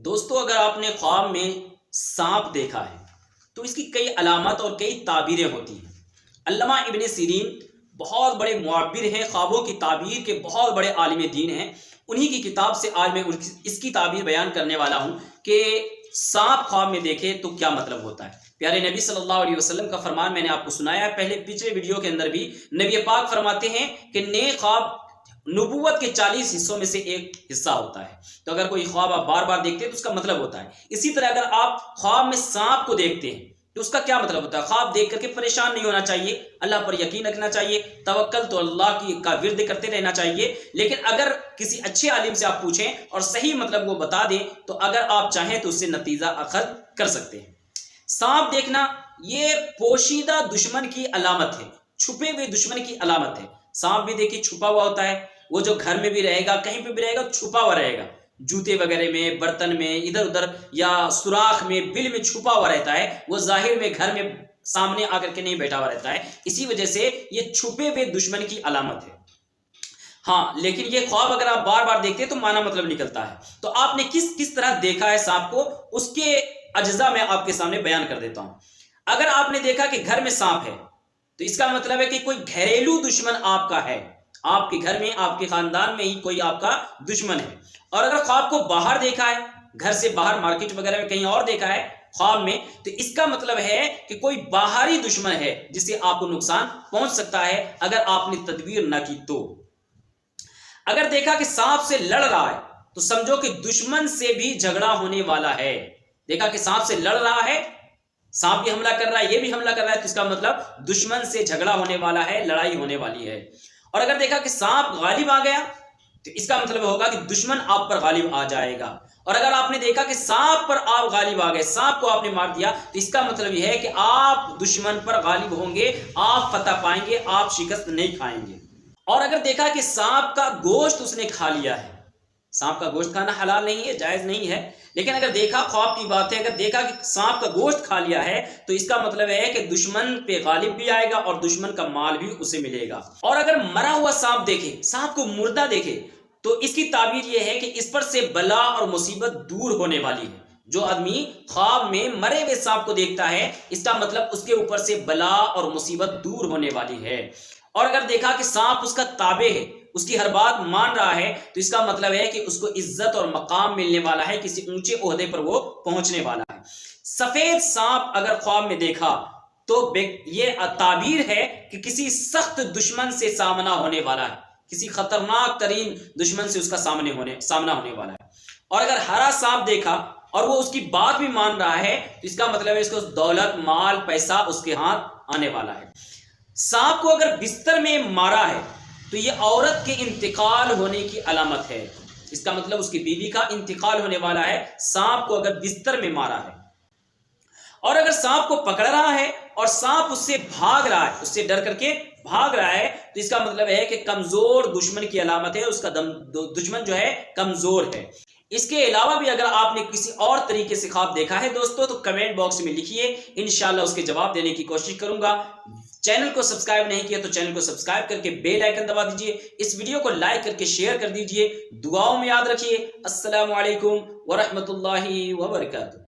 دوستو اگر آپ نے خواب میں سانپ دیکھا ہے تو اس کی کئی علامات اور کئی تعبیریں ہوتی ہیں۔ علامہ ابن سیرین بہت بڑے معبر ہیں، خوابوں کی تعبیر کے بہت بڑے عالم دین ہیں۔ انہی کی کتاب سے آج میں اس کی تعبیر بیان کرنے والا ہوں کہ سانپ خواب میں دیکھے تو کیا مطلب ہوتا ہے۔ پیارے نبی صلی اللہ علیہ وسلم کا فرمان میں نے آپ کو سنایا ہے، پچھلے ویڈیو کے اندر بھی نبی پاک فرماتے ہیں کہ نیک خواب نبوت کے 40 حصوں میں سے ایک حصہ ہوتا ہے۔ تو اگر کوئی خواب آپ بار بار دیکھتے ہیں تو اس کا مطلب ہوتا ہے۔ اسی طرح اگر آپ خواب میں سانپ کو دیکھتے ہیں تو اس کا کیا مطلب ہوتا ہے؟ خواب دیکھ کر کے پریشان نہیں ہونا چاہیے، اللہ پر یقین رکھنا چاہیے، توکل تو اللہ کا ورد کرتے رہنا چاہیے۔ لیکن اگر کسی اچھے عالم سے آپ پوچھیں اور صحیح مطلب وہ بتا دیں تو اگر آپ چاہیں تو اس سے نتیجہ اخذ کر سکتے ہیں۔ سانپ دیکھنا یہ پوشیدہ دشمن کی علامت ہے، چھپے ہوئے دشمن کی علامت ہے۔ سانپ بھی دیکھیے چھپا ہوا ہوتا ہے، وہ جو گھر میں بھی رہے گا، کہیں پہ بھی رہے گا، چھپا ہوا رہے گا، جوتے وغیرہ میں، برتن میں، ادھر ادھر یا سوراخ میں، بل میں چھپا ہوا رہتا ہے۔ وہ ظاہر میں گھر میں سامنے آ کر کے نہیں بیٹھا ہوا رہتا ہے، اسی وجہ سے یہ چھپے ہوئے دشمن کی علامت ہے۔ ہاں لیکن یہ خواب اگر آپ بار بار دیکھتے ہیں تو معنی مطلب نکلتا ہے۔ تو آپ نے کس طرح دیکھا ہے سانپ کو، اس کے اجزاء میں آپ کے سامنے بیان کر دیتا ہوں۔ اگر آپ نے دیکھا کہ گھر میں سانپ ہے تو اس کا مطلب ہے کہ کوئی گھریلو دشمن آپ کا ہے، آپ کے گھر میں، آپ کے خاندان میں ہی کوئی آپ کا دشمن ہے۔ اور اگر خواب کو باہر دیکھا ہے، گھر سے باہر مارکیٹ وغیرہ میں کہیں اور دیکھا ہے خواب میں، تو اس کا مطلب ہے کہ کوئی باہری دشمن ہے جس سے آپ کو نقصان پہنچ سکتا ہے اگر آپ نے تدبیر نہ کی تو۔ اگر دیکھا کہ سانپ سے لڑ رہا ہے تو سمجھو کہ دشمن سے بھی جھگڑا ہونے والا ہے۔ دیکھا کہ سانپ سے لڑ رہا ہے، سانپ بھی حملہ کر رہا ہے، یہ بھی حملہ کر رہا ہے، تو اس کا مطلب دشمن سے جھگڑا ہونے والا ہے، لڑائی ہونے والی ہے۔ اور اگر دیکھا کہ سانپ غالب آ گیا تو اس کا مطلب ہوگا کہ دشمن آپ پر غالب آ جائے گا۔ اور اگر آپ نے دیکھا کہ سانپ پر آپ غالب آ گئے، سانپ کو آپ نے مار دیا، تو اس کا مطلب یہ ہے کہ آپ دشمن پر غالب ہوں گے، آپ فتح پائیں گے، آپ شکست نہیں کھائیں گے۔ اور اگر دیکھا کہ سانپ کا گوشت اس نے کھا لیا ہے، سانپ کا گوشت کھانا حلال نہیں ہے، جائز نہیں ہے، لیکن اگر دیکھا، خواب کی بات ہے، اگر دیکھا کہ سانپ کا گوشت کھا لیا ہے تو اس کا مطلب ہے کہ دشمن پہ غالب بھی آئے گا اور دشمن کا مال بھی اسے ملے گا۔ اور اگر مرا ہوا سانپ دیکھے، سانپ کو مردہ دیکھے، تو اس کی تعبیر یہ ہے کہ اس پر سے بلا اور مصیبت دور ہونے والی ہے۔ جو آدمی خواب میں مرے ہوئے سانپ کو دیکھتا ہے، اس کا مطلب اس کے اوپر سے بلا اور مصیبت دور ہونے والی ہے۔ اور اگر دیکھا کہ سانپ اس کا تابع ہے، اس کی ہر بات مان رہا ہے، تو اس کا مطلب ہے کہ اس کو عزت اور مقام ملنے والا ہے، کسی اونچے عہدے پر وہ پہنچنے والا ہے۔ سفید سانپ اگر خواب میں دیکھا تو یہ تعبیر ہے کہ کسی سخت دشمن سے سامنا ہونے والا ہے، کسی خطرناک ترین دشمن سے اس کا سامنا ہونے والا ہے۔ اور اگر ہرا سانپ دیکھا اور وہ اس کی بات بھی مان رہا ہے تو اس کا مطلب ہے اس کو دولت، مال، پیسہ اس کے ہاتھ آنے والا ہے۔ سانپ کو اگر بستر میں مارا ہے تو یہ عورت کے انتقال ہونے کی علامت ہے، اس کا مطلب اس کی بیوی کا انتقال ہونے والا ہے، سانپ کو اگر بستر میں مارا ہے۔ اور اگر سانپ کو پکڑ رہا ہے اور سانپ اس سے بھاگ رہا ہے، اس سے ڈر کر کے بھاگ رہا ہے، تو اس کا مطلب ہے کہ کمزور دشمن کی علامت ہے، اس کا دشمن جو ہے کمزور ہے۔ اس کے علاوہ بھی اگر آپ نے کسی اور طریقے سے خواب دیکھا ہے دوستو تو کمنٹ باکس میں لکھیے، انشاءاللہ اس کے جواب دینے کی کوشش کروں گا۔ چینل کو سبسکرائب نہیں کیا تو چینل کو سبسکرائب کر کے بیل آئیکن دبا دیجئے، اس ویڈیو کو لائک کر کے شیئر کر دیجئے، دعاؤں میں یاد رکھیے۔ السلام علیکم ورحمۃ اللہ وبرکاتہ۔